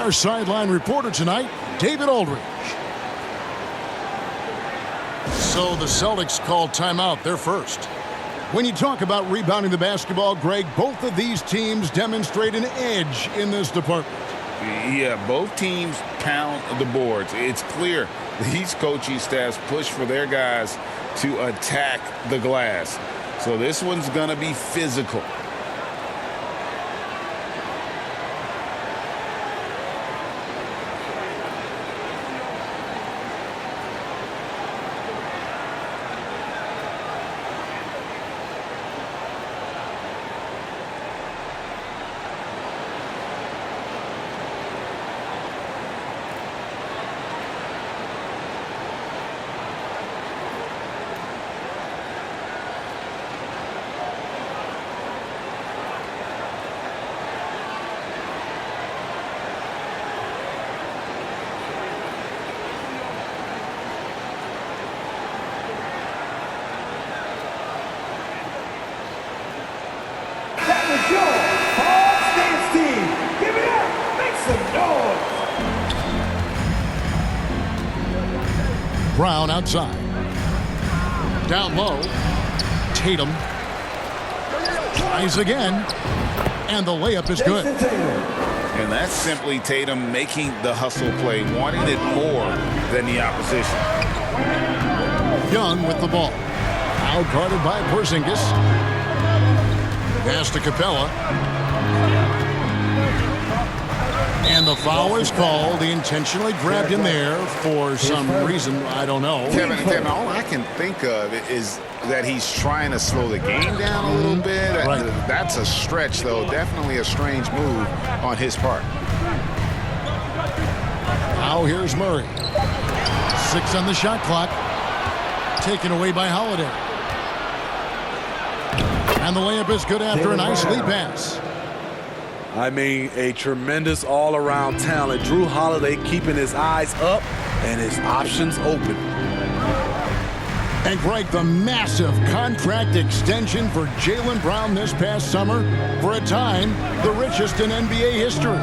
Our sideline reporter tonight, David Aldridge. So the Celtics called timeout. They're first. When you talk about rebounding the basketball, Greg, both of these teams demonstrate an edge in this department. Yeah, both teams pound the boards. It's clear these coaching staffs push for their guys to attack the glass. So this one's going to be physical. Brown outside. Down low. Tatum. Tries again. And the layup is good. And that's simply Tatum making the hustle play, wanting it more than the opposition. Young with the ball. Out-guarded by Porzingis. Pass to Capella. And the foul is called. He intentionally grabbed him there for some reason. I don't know. Kevin, all I can think of is that he's trying to slow the game down a little bit. Right. That's a stretch, though. Definitely a strange move on his part. Now here's Murray. 6 on the shot clock. Taken away by Holiday. And the layup is good after a nice lead pass. I mean, a tremendous all-around talent. Drew Holiday keeping his eyes up and his options open. And Greg, the massive contract extension for Jaylen Brown this past summer, for a time, the richest in NBA history.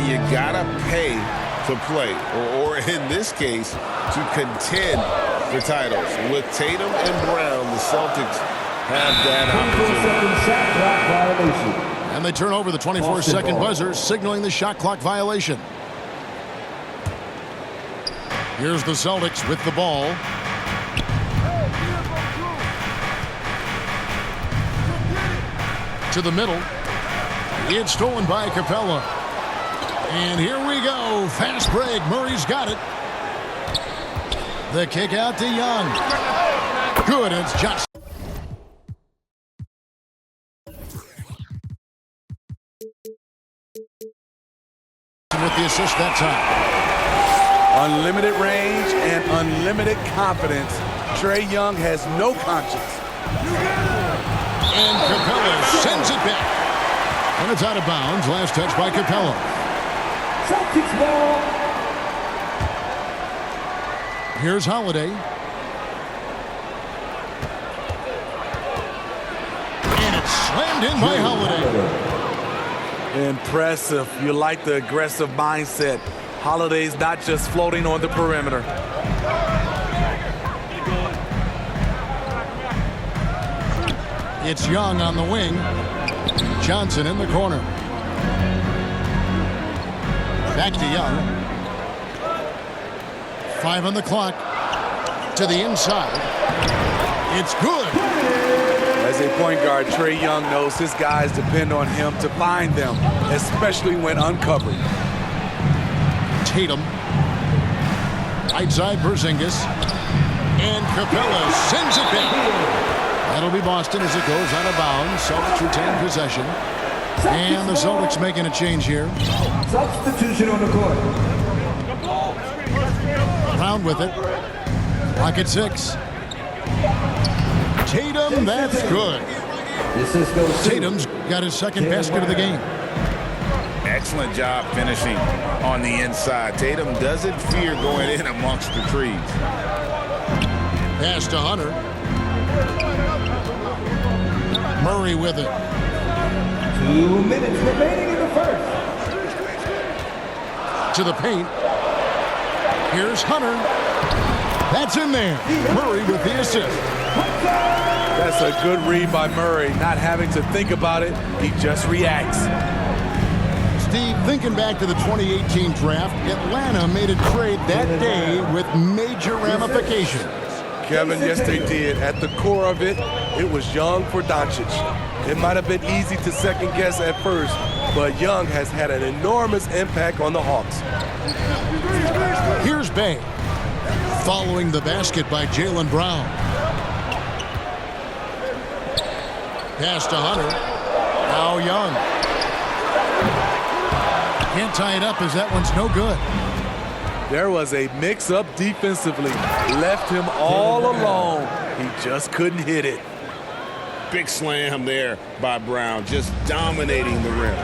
You gotta pay to play, or in this case, to contend for titles. With Tatum and Brown, the Celtics have that opportunity. And they turn over the 24-second buzzer, signaling the shot clock violation. Here's the Celtics with the ball. To the middle. It's stolen by Capella. And here we go. Fast break. Murray's got it. The kick out to Young. Good. It's Johnson. With the assist that time. Unlimited range and unlimited confidence. Trae Young has no conscience. And Capella sends it back. And it's out of bounds. Last touch by Capella. Celtics ball. Here's Holiday. And it's slammed in by Holiday. Impressive. You like the aggressive mindset. Holiday's not just floating on the perimeter. It's Young on the wing. Johnson in the corner. Back to Young. 5 on the clock. To the inside. It's good. As a point guard, Trae Young knows his guys depend on him to find them, especially when uncovered. Tatum. Right side Porzingis. And Capella sends it back. That'll be Boston as it goes out of bounds. Celtics retain possession. And the Celtics making a change here. Substitution on the court. Brown with it. Clock at 6. Tatum, that's good. Tatum's got his second basket of the game. Excellent job finishing on the inside. Tatum doesn't fear going in amongst the trees. Pass to Hunter. Murray with it. 2 minutes remaining in the first. to the paint. Here's Hunter. That's in there. Murray with the assist. That's a good read by Murray. Not having to think about it, he just reacts. Steve, thinking back to the 2018 draft, Atlanta made a trade that day with major ramifications. Kevin, yes they did. At the core of it, it was Young for Doncic. It might have been easy to second guess at first, but Young has had an enormous impact on the Hawks. Here's Bay. Following the basket by Jaylen Brown. Pass to Hunter. Now Young. Can't tie it up as that one's no good. There was a mix-up defensively. Left him all alone. He just couldn't hit it. Big slam there by Brown, just dominating the rim.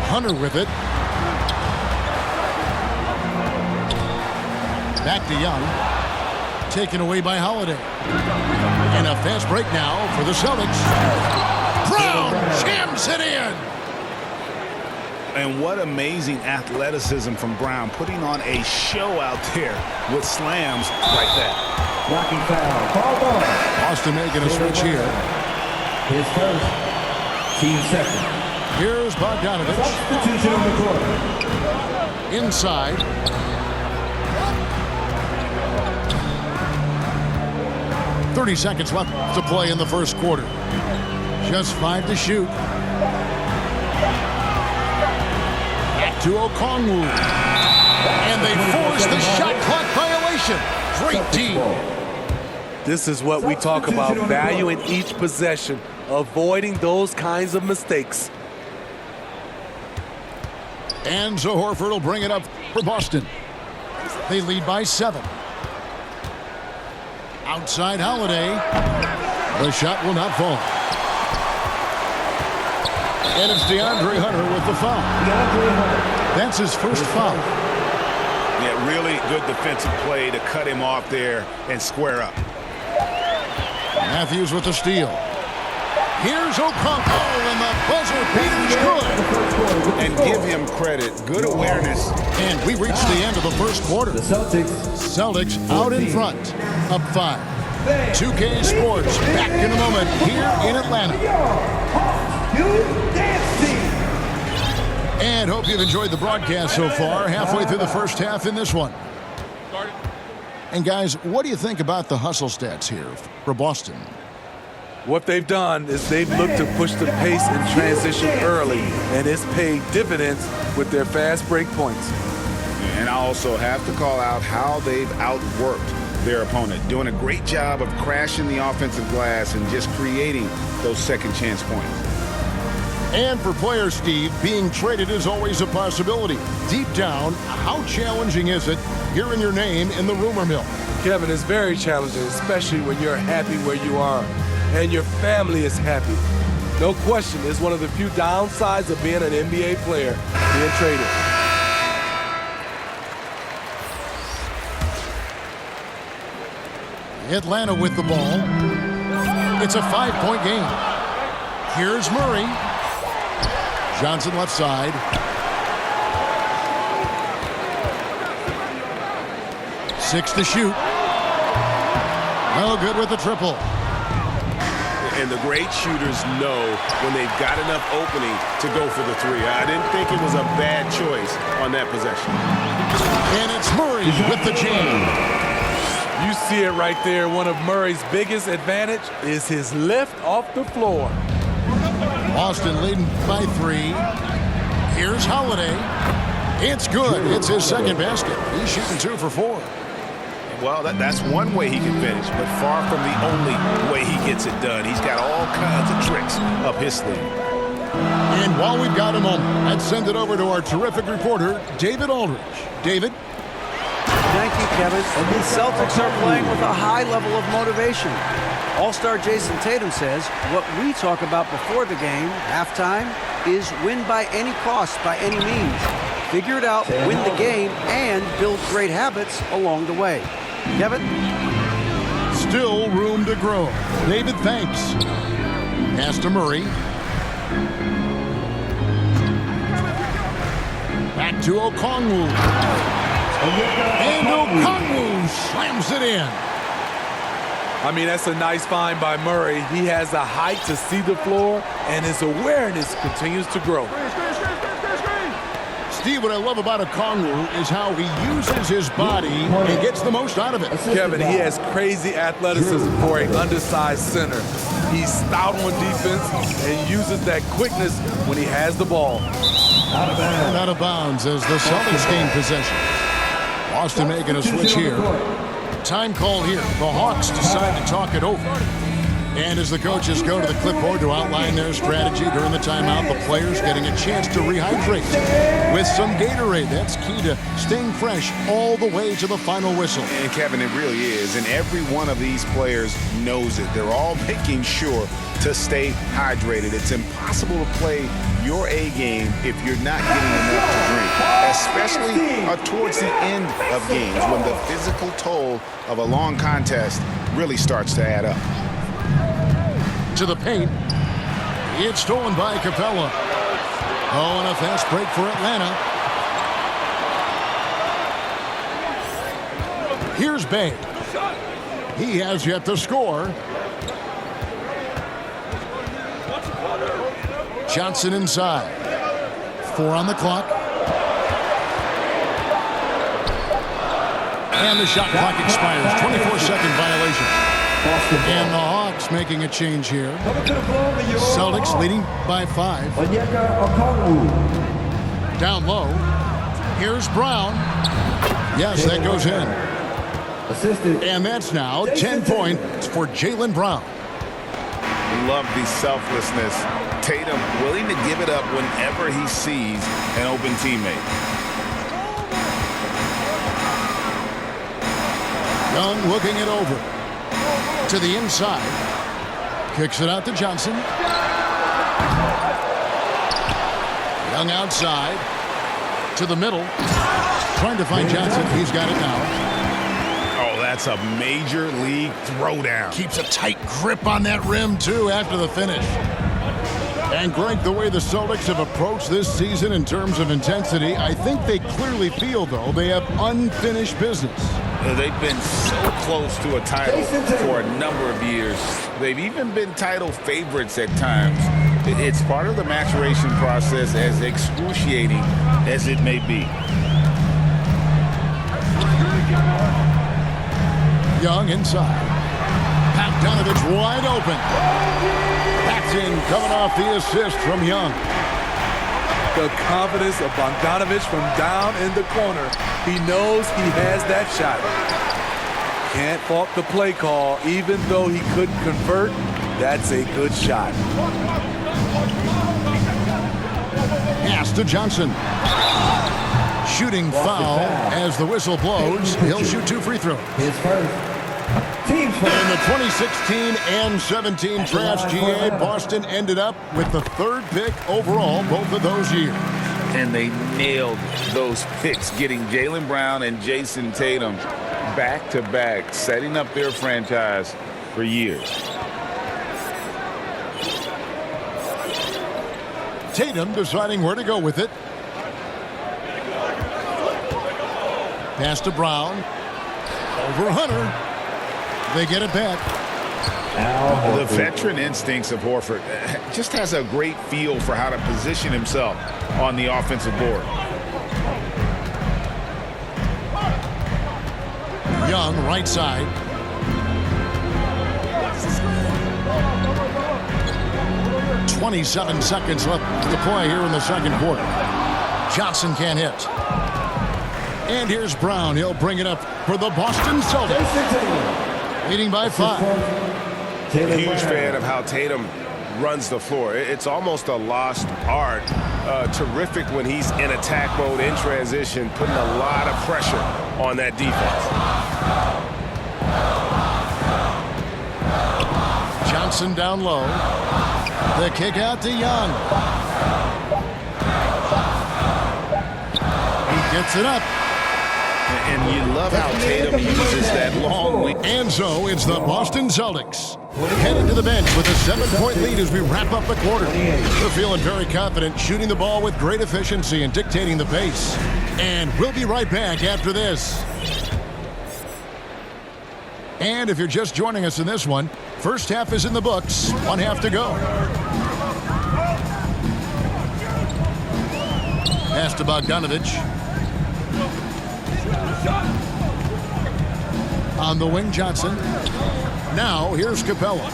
Hunter with it. Back to Young. Taken away by Holiday. And a fast break now for the Celtics. Brown jams it in. And what amazing athleticism from Brown, putting on a show out there with slams like that. Blocking foul. Call ball. Boston making a switch here. His first. Team second. Here's Bogdanovich. Substitution on the court. Inside. .30 seconds left to play in the first quarter. Just 5 to shoot. Back to Okongwu. And they force the shot clock violation. Great team. This is what we talk about, valuing each possession, avoiding those kinds of mistakes. And so Horford will bring it up for Boston. They lead by 7. Outside Holiday. The shot will not fall. And it's DeAndre Hunter with the foul. That's his first foul. Yeah, really good defensive play to cut him off there and square up. Matthews with the steal. Here's Okongwu, and the buzzer beater's good. And give him credit. Good awareness. And we reached the end of the first quarter. The Celtics. Celtics out in front. Up 5. 2K Sports back in a moment here in Atlanta. And hope you've enjoyed the broadcast so far. Halfway through the first half in this one. And guys, what do you think about the hustle stats here for Boston? What they've done is they've looked to push the pace in transition early, and it's paid dividends with their fast break points. And I also have to call out how they've outworked their opponent, doing a great job of crashing the offensive glass and just creating those second chance points. And for players, Steve, being traded is always a possibility. Deep down, how challenging is it hearing your name in the rumor mill? Kevin, it's very challenging, especially when you're happy where you are and your family is happy. No question, it's one of the few downsides of being an NBA player, being traded. Atlanta with the ball. It's a 5-point game. Here's Murray. Johnson left side. Six to shoot. No good with the triple. And the great shooters know when they've got enough opening to go for the three. I didn't think it was a bad choice on that possession. And it's Murray with the jam. You see it right there. One of Murray's biggest advantage is his lift off the floor. Boston leading by 3. Here's Holiday. It's good. It's his second basket. He's shooting 2 for 4. Well, that's one way he can finish, but far from the only way he gets it done. He's got all kinds of tricks up his sleeve. And while we've got a moment, let's send it over to our terrific reporter, David Aldridge. David? Thank you, Kevin. The Celtics are playing with a high level of motivation. All-star Jason Tatum says what we talk about before the game, halftime, is win by any cost, by any means. Figure it out, win the game, and build great habits along the way. Kevin? Still room to grow. David, thanks. Pass to Murray. Back to Okongwu. And Okongwu slams it in. I mean, that's a nice find by Murray. He has the height to see the floor, and his awareness continues to grow. Steve, what I love about Okongwu is how he uses his body and gets the most out of it. Kevin, he has crazy athleticism for an undersized center. He's stout on defense and uses that quickness when he has the ball. And out of bounds as the Celtics gain possession. Boston making a switch here. Time called here. The Hawks decide to talk it over. And as the coaches go to the clipboard to outline their strategy during the timeout, the players getting a chance to rehydrate with some Gatorade. That's key to staying fresh all the way to the final whistle. And Kevin, it really is. And every one of these players knows it. They're all making sure to stay hydrated. It's impossible to play your A game if you're not getting enough to drink, especially towards the end of games when the physical toll of a long contest really starts to add up. To the paint. It's stolen by Capella. Oh, and a fast break for Atlanta. Here's Bay. He has yet to score. Johnson inside. 4 on the clock. And the shot clock expires. 24-second violation. And the Hawks making a change here. Celtics leading by 5. Down low. Here's Brown. Yes, that goes in. And that's now 10 points for Jaylen Brown. Love the selflessness. Tatum willing to give it up whenever he sees an open teammate. Young looking it over. To the inside. Kicks it out to Johnson. Young outside. To the middle. Trying to find Johnson. He's got it now. Oh, that's a major league throwdown. Keeps a tight grip on that rim, too, after the finish. And, Greg, the way the Celtics have approached this season in terms of intensity, I think they clearly feel, though, they have unfinished business. They've been so close to a title for a number of years. They've even been title favorites at times. It's part of the maturation process, as excruciating as it may be. Young inside. Bogdanovich wide open. That's in, coming off the assist from Young. The confidence of Bogdanovich from down in the corner. He knows he has that shot. Can't fault the play call. Even though he couldn't convert, that's a good shot. Pass to Johnson. Shooting foul as the whistle blows. He'll shoot 2 free throws. His first. Team first. In the 2016 and 17 drafts, GA, Boston ended up with the 3rd pick overall both of those years. And they nailed those picks, getting Jaylen Brown and Jason Tatum back-to-back, setting up their franchise for years. Tatum deciding where to go with it. Pass to Brown. Over Hunter. They get it back. The veteran instincts of Horford just has a great feel for how to position himself on the offensive board. Young, right side. .27 seconds left to play here in the second quarter. Johnson can't hit. And here's Brown. He'll bring it up for the Boston Celtics. Leading by 5. A huge fan of how Tatum runs the floor. It's almost a lost art. Terrific when he's in attack mode, in transition, putting a lot of pressure on that defense. Johnson down low. The kick out to Young. He gets it up. And you love how Tatum uses that long wing. And so it's the Boston Celtics heading to the bench with a 7-point lead as we wrap up the quarter. They're feeling very confident, shooting the ball with great efficiency and dictating the pace. And we'll be right back after this. And if you're just joining us in this one, first half is in the books, 1 half to go. Pass to Bogdanovich. On the wing, Johnson. Now, here's Capella.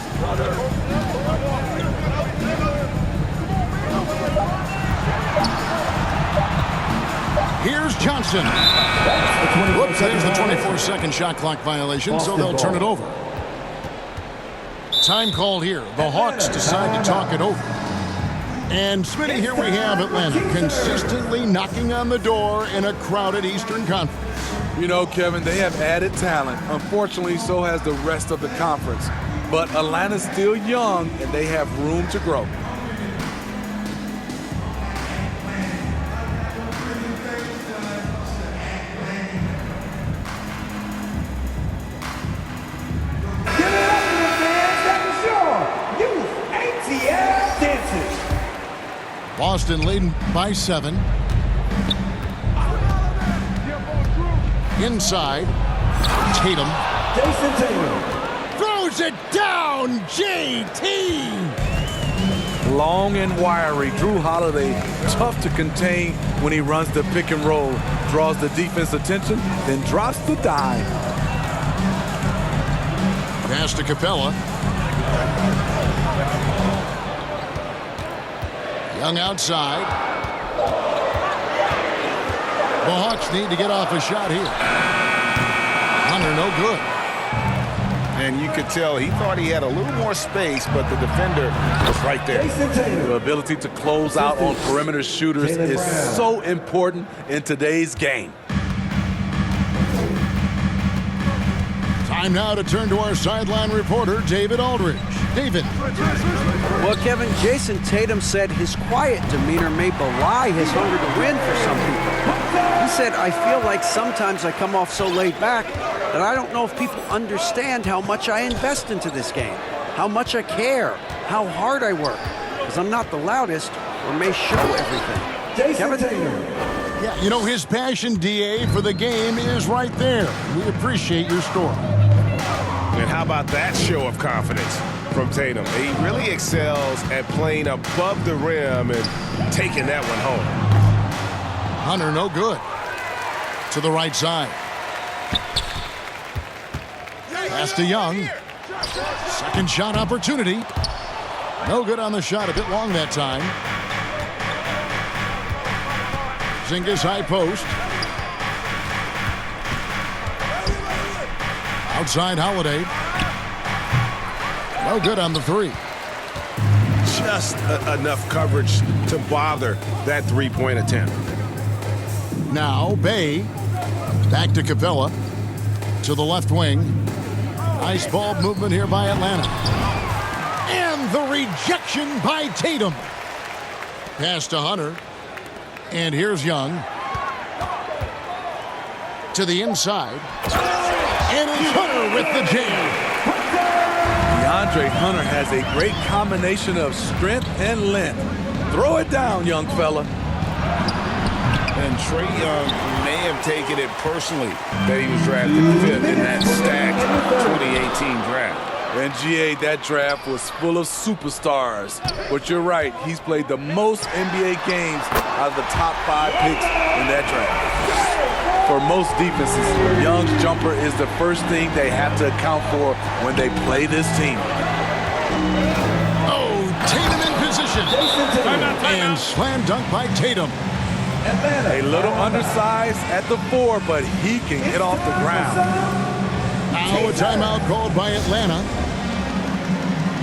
Here's Johnson. Whoops, there's the 24-second shot clock violation, so they'll turn it over. Time called here. The Hawks decide to talk it over. And Smitty, here we have Atlanta consistently knocking on the door in a crowded Eastern Conference. You know, Kevin, they have added talent. Unfortunately, so has the rest of the conference. But Atlanta's still young, and they have room to grow. Give it up to the fans that are sure. Use ATL dances. Boston leading by 7. Inside, Tatum. Jason Tatum. Throws it down, JT! Long and wiry. Drew Holiday, tough to contain when he runs the pick and roll. Draws the defense attention, then drops the dime. Pass to Capella. Young outside. The Hawks need to get off a shot here. Hunter, no good. And you could tell he thought he had a little more space, but the defender was right there. Jason Tatum. The ability to close out on perimeter shooters is so important in today's game. Time now to turn to our sideline reporter, David Aldridge. David. Well, Kevin, Jason Tatum said his quiet demeanor may belie his hunger to win for some people. He said, I feel like sometimes I come off so laid back that I don't know if people understand how much I invest into this game, how much I care, how hard I work, because I'm not the loudest or may show everything. Jason Tatum. Yeah, you know, his passion, DA, for the game is right there. We appreciate your story. And how about that show of confidence from Tatum? He really excels at playing above the rim and taking that one home. Hunter, no good. To the right side. Pass to Young. Second shot opportunity. No good on the shot. A bit long that time. Zingas high post. Outside Holiday. No good on the 3. Just enough coverage to bother that three-point attempt. Now Bay. Back to Capella. To the left wing. Nice ball movement here by Atlanta. And the rejection by Tatum. Pass to Hunter. And here's Young. To the inside. And it's Hunter with the jam. DeAndre Hunter has a great combination of strength and length. Throw it down, young fella. And Trae Young may have taken it personally that he was drafted 5th in that stacked 2018 draft. And GA, that draft was full of superstars. But you're right, he's played the most NBA games out of the top 5 picks in that draft. For most defenses, Young's jumper is the first thing they have to account for when they play this team. Oh, Tatum in position. And slam dunk by Tatum. A little undersized at the 4, but he can get off the ground. Now a timeout called by Atlanta.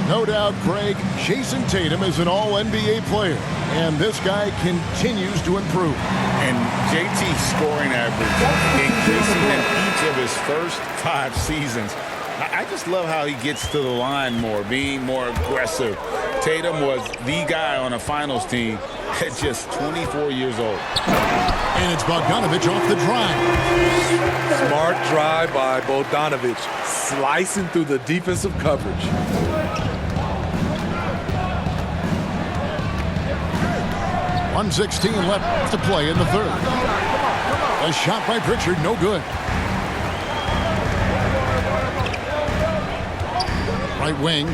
No doubt, Craig, Jason Tatum is an all-NBA player, and this guy continues to improve. And JT's scoring average increasing in each of his first 5 seasons. I just love how he gets to the line more, being more aggressive. Tatum was the guy on a finals team at just 24 years old. And it's Bogdanovich off the drive. Smart drive by Bogdanovich, slicing through the defensive coverage. .116 left to play in the third. A shot by Pritchard, no good. Right wing.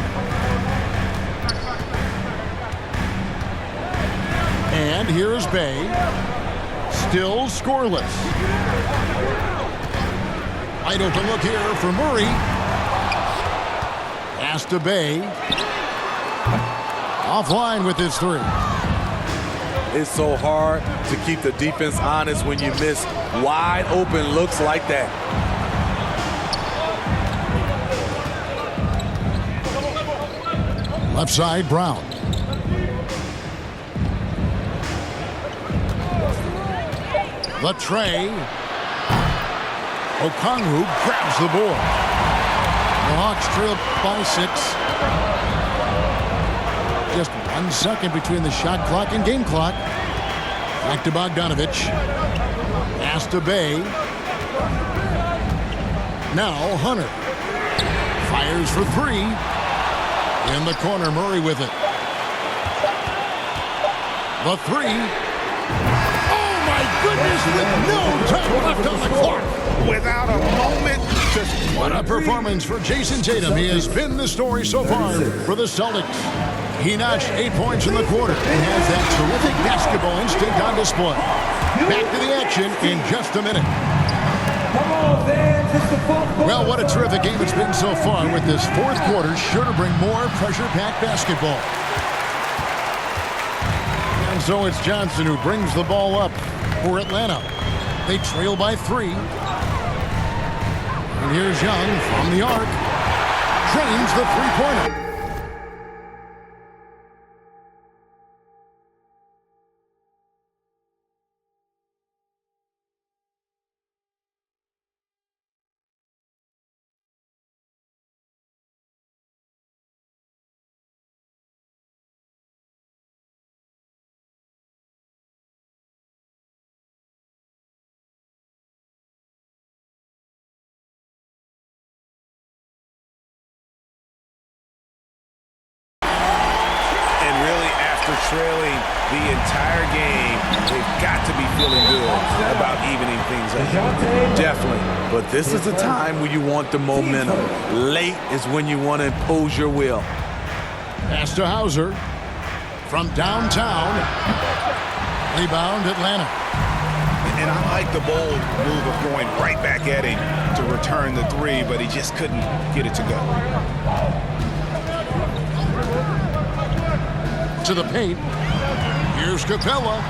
And here's Bay. Still scoreless. Wide open look here for Murray. Pass to Bay. Offline with his three. It's so hard to keep the defense honest when you miss wide open looks like that. Left side, Brown. The tray. Okongwu grabs the board. The Hawks trail by 6. Just 1 second between the shot clock and game clock. Back to Bogdanovich. Pass to Bay. Now Hunter. Fires for 3. In the corner, Murray with it. The 3. Oh my goodness, with no time left on the clock. Without a moment, just What a performance for Jason Tatum. He has been the story so far for the Celtics. He notched 8 points in the quarter and has that terrific basketball instinct on display. Back to the action in just a minute. Come on, fans. It's the fourth quarter. Well, what a terrific game it's been so far with this fourth quarter. Sure to bring more pressure-packed basketball. And so it's Johnson who brings the ball up for Atlanta. They trail by 3. And here's Young from the arc. Drains the three-pointer. Trailing the entire game, they've got to be feeling good about evening things up. Definitely. But this is the time when you want the momentum. Late is when you want to impose your will. Pass to Hauser from downtown. Rebound Atlanta. And I like the bold move of going right back at him to return the 3, but he just couldn't get it to go. To the paint. Here's Capella.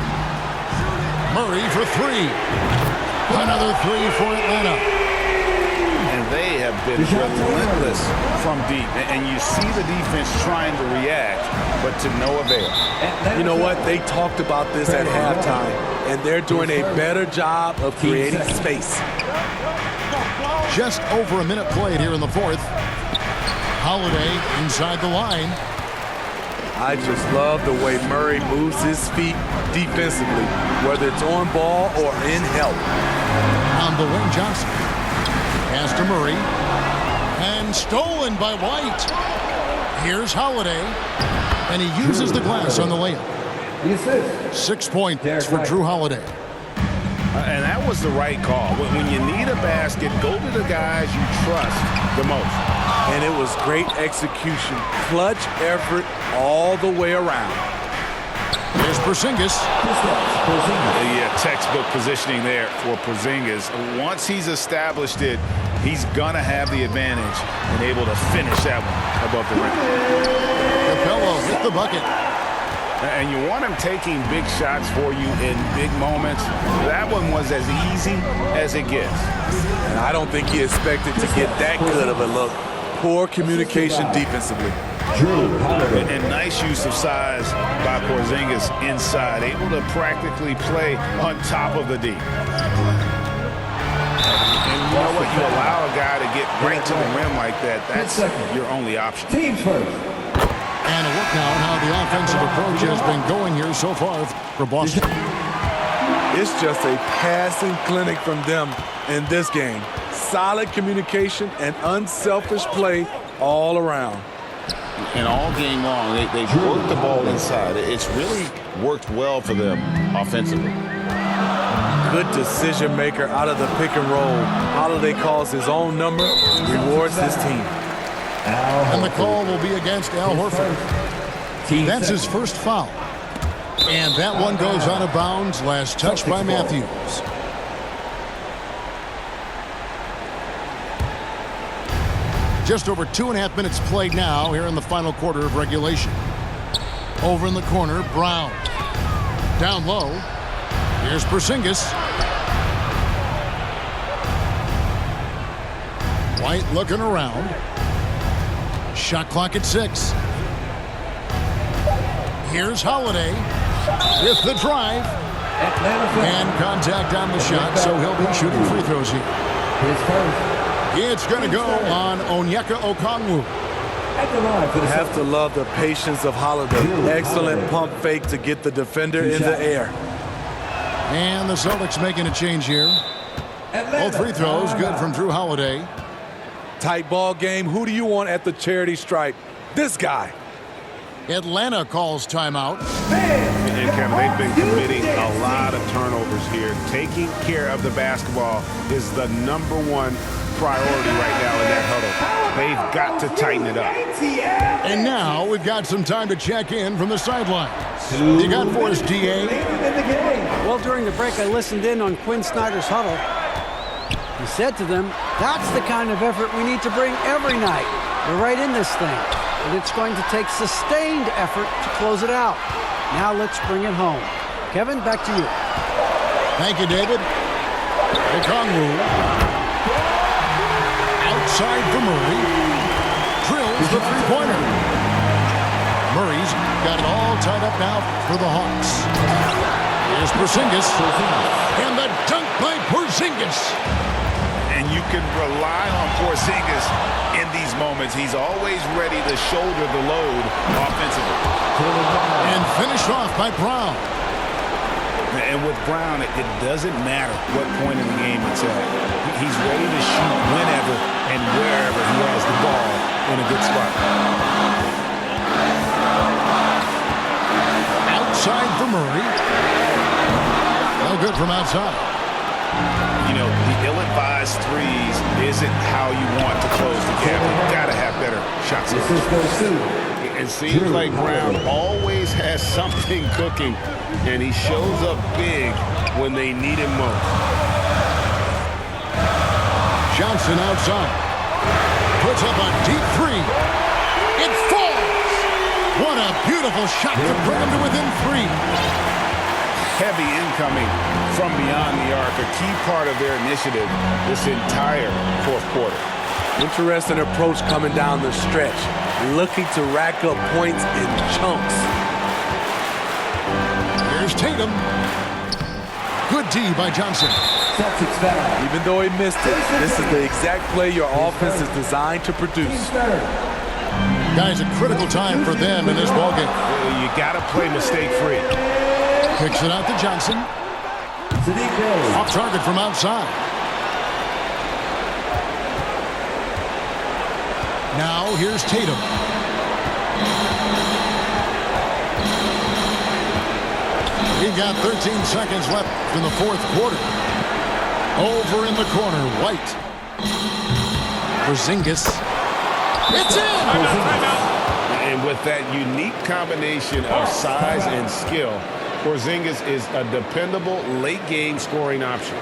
Murray for 3. Another 3 for Atlanta. And they have been relentless from deep. And you see the defense trying to react, but to no avail. You know what? They talked about this at halftime, and they're doing a better job of creating space. Just over a minute played here in the fourth. Holiday inside the line. I just love the way Murray moves his feet defensively, whether it's on ball or in help. On the wing, Johnson. Pass to Murray. And stolen by White. Here's Holiday. And he uses the glass on the layup. 6 points for Drew Holiday. And that was the right call. When you need a basket, go to the guys you trust the most. And it was great execution. Clutch effort all the way around. Here's Porzingis. Yeah, textbook positioning there for Porzingis. Once he's established it, he's going to have the advantage and able to finish that one above the rim. Capella with the bucket. And you want him taking big shots for you in big moments. That one was as easy as it gets. And I don't think he expected to get that good of a look. Poor communication defensively. And nice use of size by Porzingis inside, able to practically play on top of the D. And you know what? You allow a guy to get right to the rim like that. That's your only option. Teams first. And a look now at how the offensive approach has been going here so far for Boston. It's just a passing clinic from them in this game. Solid communication and unselfish play all around. And all game long, they've worked the ball inside. It's really worked well for them offensively. Good decision maker out of the pick and roll. Holiday calls his own number, rewards his team. And the call will be against Al Horford. That's his first foul. And that one goes out of bounds. Last touch by Matthews. Just over 2.5 minutes played now here in the final quarter of regulation. Over in the corner, Brown. Down low. Here's Porzingis. White looking around. Shot clock at 6. Here's Holiday with the drive. And contact on the shot, so he'll be shooting free throws here. His first. It's going to go on Onyeka Okongwu. At the line for the You have to love the patience of Holiday. Excellent pump fake to get the defender in the air. And the Celtics making a change here. Both free throws good from Drew Holiday. Tight ball game. Who do you want at the charity stripe? This guy. Atlanta calls timeout. And Kevin, they've been committing a lot of turnovers here. Taking care of the basketball is the #1 priority right now in that huddle. They've got to tighten it up. And now we've got some time to check in from the sideline. You got for us, DA? Well, during the break, I listened in on Quinn Snyder's huddle. He said to them, that's the kind of effort we need to bring every night. We're right in this thing, and it's going to take sustained effort to close it out. Now let's bring it home. Kevin, back to you. Thank you, David. Okongwu. Outside for Murray. Drills the three-pointer. Murray's got it all tied up now for the Hawks. Here's Porzingis. And the dunk by Porzingis. And you can rely on Porzingis in these moments. He's always ready to shoulder the load offensively. And finished off by Brown. And with Brown, it doesn't matter what point in the game it's at. He's ready to shoot whenever and wherever he has the ball in a good spot. Outside for Murray. No good from outside. You know, the ill-advised threes isn't how you want to close the gap. You've got to have better shots. It seems like Brown always has something cooking, and he shows up big when they need him most. Johnson outside. Puts up a deep three. It falls. What a beautiful shot to bring him to within 3. Heavy incoming from beyond the arc, a key part of their initiative this entire fourth quarter. Interesting approach coming down the stretch. Looking to rack up points in chunks. Here's Tatum. Good D by Johnson. Even though he missed it, this is the exact play your offense is designed to produce. Guys, a critical time for them in this ballgame. You got to play mistake-free. Kicks it out to Johnson. Off target from outside. Now here's Tatum. We've got 13 seconds left in the fourth quarter. Over in the corner, White. Porzingis. It's in! And with that unique combination of size and skill, Porzingis is a dependable late-game scoring option.